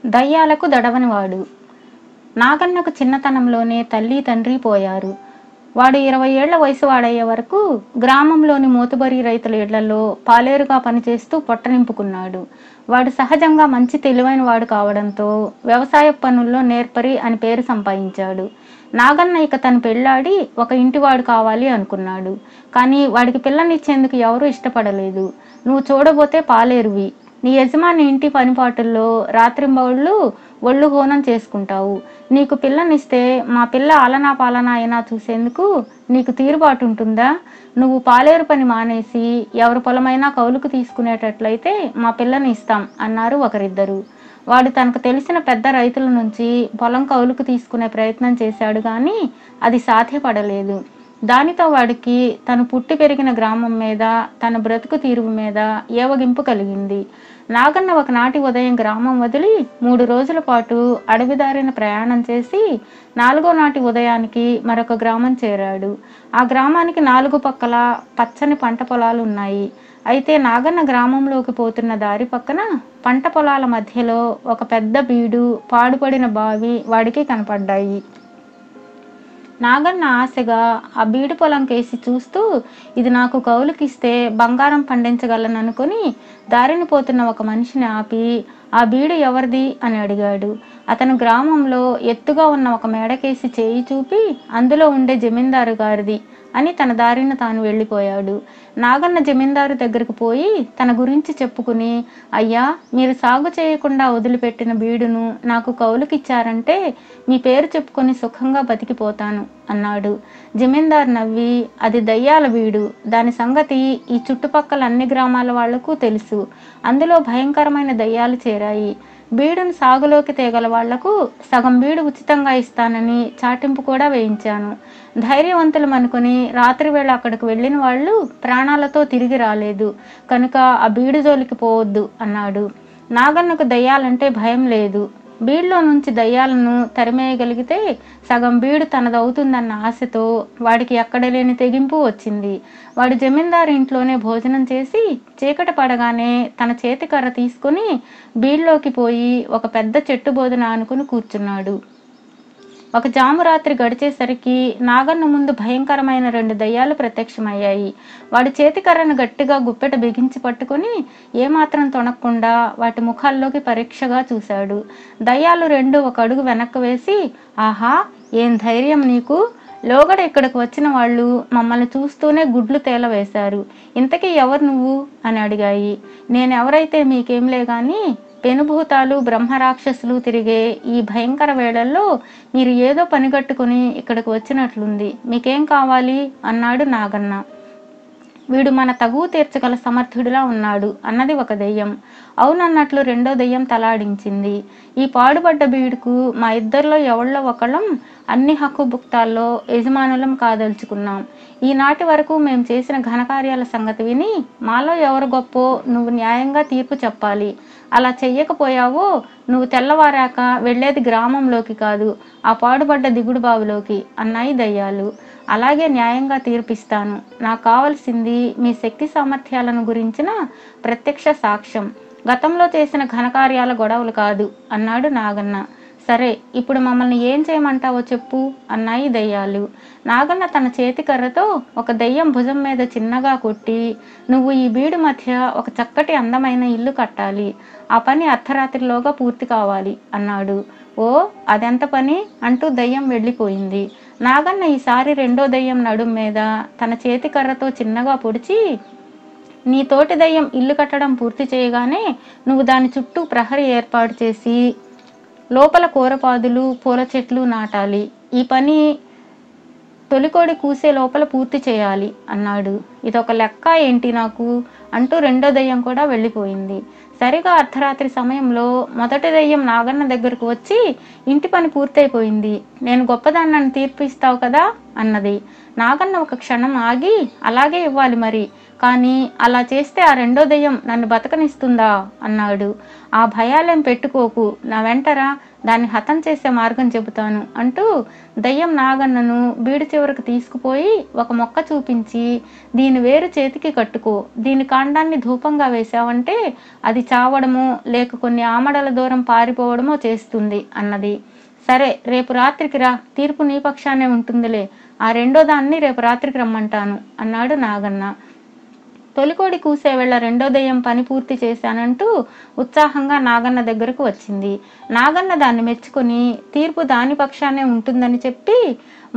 దయ్యాలకు దడవనివాడు. నాగన్నకు చిన్నతనంలోనే తల్లి తండ్రి పోయారు. వాడు 20 ఏళ్ల వయసు వాడయ్యే వరకు గ్రామంలోని మోతుబరి రైతుల ఇళ్లలో పాలేరుగా పనిచేస్తూ పొట్ట నింపుకున్నాడు. వాడు సహజంగా మంచి తెలివైన వాడు కావడంతో వ్యవసాయ పనుల్లో నేర్పరి అని పేరు సంపాదించాడు. నాగన్న ఇక తను పెళ్లాడి ఒక ఇంటివాడు కావాలి అనుకున్నాడు. కానీ వాడికి పిల్లనిచ్చేందుకు ఎవరూ ఇష్టపడలేదు. నువ్వు చూడబోతే పాలేరువి, నీ యజమాని ఇంటి పనిపాటుల్లో రాత్రింబవళ్ళు ఒళ్ళు హోనం చేసుకుంటావు. నీకు పిల్లనిస్తే మా పిల్ల ఆలనా పాలనా అయినా చూసేందుకు నీకు తీరుబాటు ఉంటుందా? నువ్వు పాలేరు పని మానేసి ఎవరి పొలమైనా కౌలుకు తీసుకునేటట్లయితే మా పిల్లని ఇస్తాం అన్నారు ఒకరిద్దరు. వాడు తనకు తెలిసిన పెద్ద రైతుల నుంచి పొలం కౌలుకు తీసుకునే ప్రయత్నం చేశాడు, కానీ అది సాధ్యపడలేదు. దానితో వాడికి తను పుట్టి పెరిగిన గ్రామం మీద, తన బ్రతుకు తీరువు మీద ఏవగింపు కలిగింది. నాగన్న ఒకనాటి ఉదయం గ్రామం వదిలి 3 రోజుల పాటు అడవిదారిన ప్రయాణం చేసి 4వ నాటి ఉదయానికి మరొక గ్రామం చేరాడు. ఆ గ్రామానికి 4 పక్కల పచ్చని పంట పొలాలు ఉన్నాయి. అయితే నాగన్న గ్రామంలోకి పోతున్న దారి పక్కన పంట పొలాల మధ్యలో ఒక పెద్ద బీడు, పాడుపడిన బావి వాడికి కనపడ్డాయి. నాగన్న ఆశగా ఆ బీడు పొలం కేసి చూస్తూ, ఇది నాకు కౌలుకిస్తే బంగారం పండించగలననుకొని దారిని పోతున్న ఒక మనిషిని ఆపి, ఆ బీడు ఎవరిది అని అడిగాడు. అతను గ్రామంలో ఎత్తుగా ఉన్న ఒక మేడకేసి చేయి చూపి, అందులో ఉండే జమీందారు గారిది అని తన దారిన తాను వెళ్ళిపోయాడు. నాగన్న జమీందారు దగ్గరకు పోయి తన గురించి చెప్పుకుని, అయ్యా, మీరు సాగు చేయకుండా వదిలిపెట్టిన బీడును నాకు కౌలుకిచ్చారంటే మీ పేరు చెప్పుకొని సుఖంగా బతికిపోతాను అన్నాడు. జమీందారు నవ్వి, అది దయ్యాల బీడు, దాని సంగతి ఈ చుట్టుపక్కల అన్ని గ్రామాల వాళ్లకు తెలుసు. అందులో భయంకరమైన దయ్యాలు చేరాయి. బీడును సాగులోకి తేగల వాళ్లకు సగం బీడు ఉచితంగా ఇస్తానని చాటింపు కూడా వేయించాను. ధైర్యవంతులు అనుకుని రాత్రి వేళ అక్కడికి వెళ్ళిన వాళ్ళు ప్రాణాలతో తిరిగి రాలేదు. కనుక ఆ బీడు జోలికి పోవద్దు అన్నాడు. నాగన్నకు దయ్యాలంటే భయం లేదు. బీడులో నుంచి దయ్యాలను తరిమేయగలిగితే సగం బీడు తనదవుతుందన్న ఆశతో వాడికి ఎక్కడ లేని తెగింపు వచ్చింది. వాడు జమీందారు ఇంట్లోనే భోజనం చేసి చీకటి పడగానే తన చేతికర్ర తీసుకుని బీడులోకి పోయి ఒక పెద్ద చెట్టు బోధన ఆనుకుని కూర్చున్నాడు. ఒక జామురాత్రి గడిచేసరికి నాగన్న ముందు భయంకరమైన 2 దయ్యాలు ప్రత్యక్షమయ్యాయి. వాడి చేతికర్రను గట్టిగా గుప్పెట బిగించి పట్టుకుని ఏమాత్రం తొణక్కుండా వాటి ముఖాల్లోకి పరీక్షగా చూశాడు. దయ్యాలు 2 ఒక అడుగు వెనక్కు వేసి, ఆహా, ఏం ధైర్యం నీకు! లోగడ ఇక్కడికి వచ్చిన వాళ్ళు మమ్మల్ని చూస్తూనే గుడ్లు తేలవేశారు. ఇంతకీ ఎవరు నువ్వు అని అడిగాయి. నేనెవరైతే మీకేంలే గాని పెనుభూతాలు, బ్రహ్మరాక్షసులు తిరిగే ఈ భయంకర వేళల్లో మీరు ఏదో పనిగట్టుకుని ఇక్కడికి వచ్చినట్లుంది. మీకేం కావాలి అన్నాడు నాగన్న. వీడు మన తగువు తీర్చగల సమర్థుడిలా ఉన్నాడు అన్నది ఒక దెయ్యం. అవునన్నట్లు రెండో దెయ్యం తలాడించింది. ఈ పాడుబడ్డ బీడుకు మా ఇద్దరిలో ఎవళ్ళో ఒకళ్ళం అన్ని హక్కు భుక్తాల్లో యజమానులం కాదలుచుకున్నాం. ఈనాటి వరకు మేము చేసిన ఘనకార్యాల సంగతి విని మాలో ఎవరు గొప్పో నువ్వు న్యాయంగా తీర్పు చెప్పాలి. అలా చెయ్యకపోయావో నువ్వు తెల్లవారాక వెళ్ళేది గ్రామంలోకి కాదు, ఆ పాడుబడ్డ దిగుడు బావిలోకి అన్నాయి దయ్యాలు. అలాగే న్యాయంగా తీర్పిస్తాను. నాకు కావలసింది మీ శక్తి సామర్థ్యాలను గురించిన ప్రత్యక్ష సాక్ష్యం, గతంలో చేసిన ఘనకార్యాల గొడవలు కాదు అన్నాడు నాగన్న. సరే, ఇప్పుడు మమ్మల్ని ఏం చేయమంటావో చెప్పు అన్నాయి దయ్యాలు. నాగన్న తన చేతికర్రతో ఒక దయ్యం భుజం మీద చిన్నగా కొట్టి, నువ్వు ఈ బీడు మధ్య ఒక చక్కటి అందమైన ఇల్లు కట్టాలి. ఆ పని అర్ధరాత్రిలోగా పూర్తి కావాలి అన్నాడు. ఓ, అదెంత పని అంటూ దయ్యం వెళ్ళిపోయింది. నాగన్న ఈసారి రెండో దయ్యం నడుం మీద తన చేతికర్రతో చిన్నగా పొడిచి, నీ తోటి దయ్యం ఇల్లు కట్టడం పూర్తి చేయగానే నువ్వు దాని చుట్టూ ప్రహరీ ఏర్పాటు చేసి లోపల కూరపాదులు, పూల చెట్లు నాటాలి. ఈ పని తొలికోడి కూసే లోపల పూర్తి చేయాలి అన్నాడు. ఇదొక లెక్క ఏంటి నాకు అంటూ రెండో దయ్యం కూడా వెళ్ళిపోయింది. సరిగా అర్ధరాత్రి సమయంలో మొదటి దయ్యం నాగన్న దగ్గరకు వచ్చి, ఇంటి పని పూర్తయిపోయింది, నేను గొప్పదాన్నని తీర్పు ఇస్తావు కదా అన్నది. నాగన్న ఒక క్షణం ఆగి, అలాగే ఇవ్వాలి మరి, కానీ అలా చేస్తే ఆ రెండో దయ్యం నన్ను బతకనిస్తుందా అన్నాడు. ఆ భయాలేం పెట్టుకోకు, నా వెంటరా, దాన్ని హతం చేసే మార్గం చెబుతాను అంటూ దయ్యం నాగన్నను బీడు చివరకు తీసుకుపోయి ఒక మొక్క చూపించి, దీని వేరు చేతికి కట్టుకో, దీని కాండాన్ని ధూపంగా వేశావంటే అది చావడమో లేక కొన్ని ఆమడల దూరం పారిపోవడమో చేస్తుంది అన్నది. సరే, రేపు రాత్రికి రా, తీర్పు నీ పక్షానే ఉంటుందిలే, ఆ రెండో దాన్ని రేపు రాత్రికి రమ్మంటాను అన్నాడు నాగన్న. తొలికోడి కూసే వేళ రెండో దెయ్యం పని పూర్తి చేశానంటూ ఉత్సాహంగా నాగన్న దగ్గరకు వచ్చింది. నాగన్న దాన్ని మెచ్చుకొని తీర్పు దాని పక్షానే ఉంటుందని చెప్పి,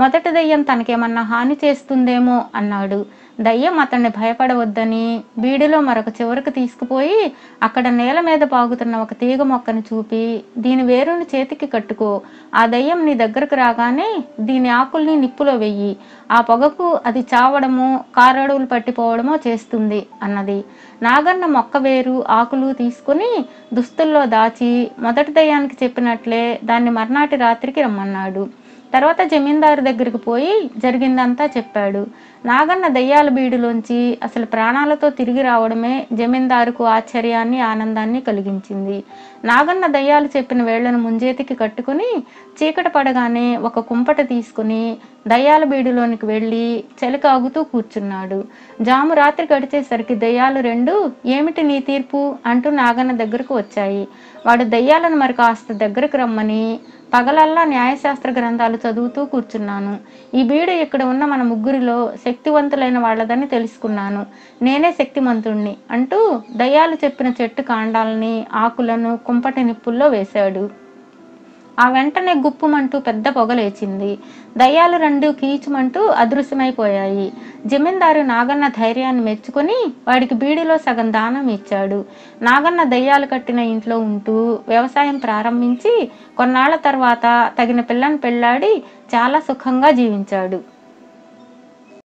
మొదటి దెయ్యం తనకేమన్నా హాని చేస్తుందేమో అన్నాడు. దయ్యం అతన్ని భయపడవద్దని బీడిలో మరొక చివరకు తీసుకుపోయి అక్కడ నేల మీద పాగుతున్న ఒక తీగ మొక్కను చూపి, దీని వేరుని చేతికి కట్టుకో, ఆ దయ్యం నీ దగ్గరకు రాగానే దీని ఆకుల్ని నిప్పులో వెయ్యి, ఆ పొగకు అది చావడమో కారడువులు పట్టిపోవడమో చేస్తుంది అన్నది. నాగన్న మొక్క వేరు ఆకులు తీసుకుని దుస్తుల్లో దాచి మొదటి దయ్యానికి చెప్పినట్లే దాన్ని మర్నాటి రాత్రికి రమ్మన్నాడు. తర్వాత జమీందారు దగ్గరికి పోయి జరిగిందంతా చెప్పాడు. నాగన్న దయ్యాల బీడులోంచి అసలు ప్రాణాలతో తిరిగి రావడమే జమీందారుకు ఆశ్చర్యాన్ని ఆనందాన్ని కలిగించింది. నాగన్న దయ్యాలు చెప్పిన వేళ్లను ముంజేతికి కట్టుకుని చీకటి పడగానే ఒక కుంపట తీసుకుని దయ్యాల బీడులోనికి వెళ్ళి చలికాగుతూ కూర్చున్నాడు. జాము రాత్రి గడిచేసరికి దయ్యాలు రెండు ఏమిటి నీ తీర్పు అంటూ నాగన్న దగ్గరకు వచ్చాయి. వాడు దయ్యాలను మరి కాస్త దగ్గరకు రమ్మని, పగలల్లా న్యాయశాస్త్ర గ్రంథాలు చదువుతూ కూర్చున్నాను, ఈ బీడు ఇక్కడ ఉన్న మన ముగ్గురిలో శక్తివంతులైన వాళ్ళదని తెలుసుకున్నాను, నేనే శక్తిమంతుణ్ణి అంటూ దయ్యాలు చెప్పిన చెట్టు కాండాలని ఆకులను కుంపటి నిప్పుల్లో వేశాడు. ఆ వెంటనే గుప్పుమంటూ పెద్ద పొగలేచింది. దయ్యాలు రెండు కీచుమంటూ అదృశ్యమైపోయాయి. జమీందారు నాగన్న ధైర్యాన్ని మెచ్చుకొని వాడికి బీడిలో సగం దానం ఇచ్చాడు. నాగన్న దయ్యాలు కట్టిన ఇంట్లో ఉంటూ వ్యవసాయం ప్రారంభించి కొన్నాళ్ల తర్వాత తగిన పిల్లని పెళ్లాడి చాలా సుఖంగా జీవించాడు.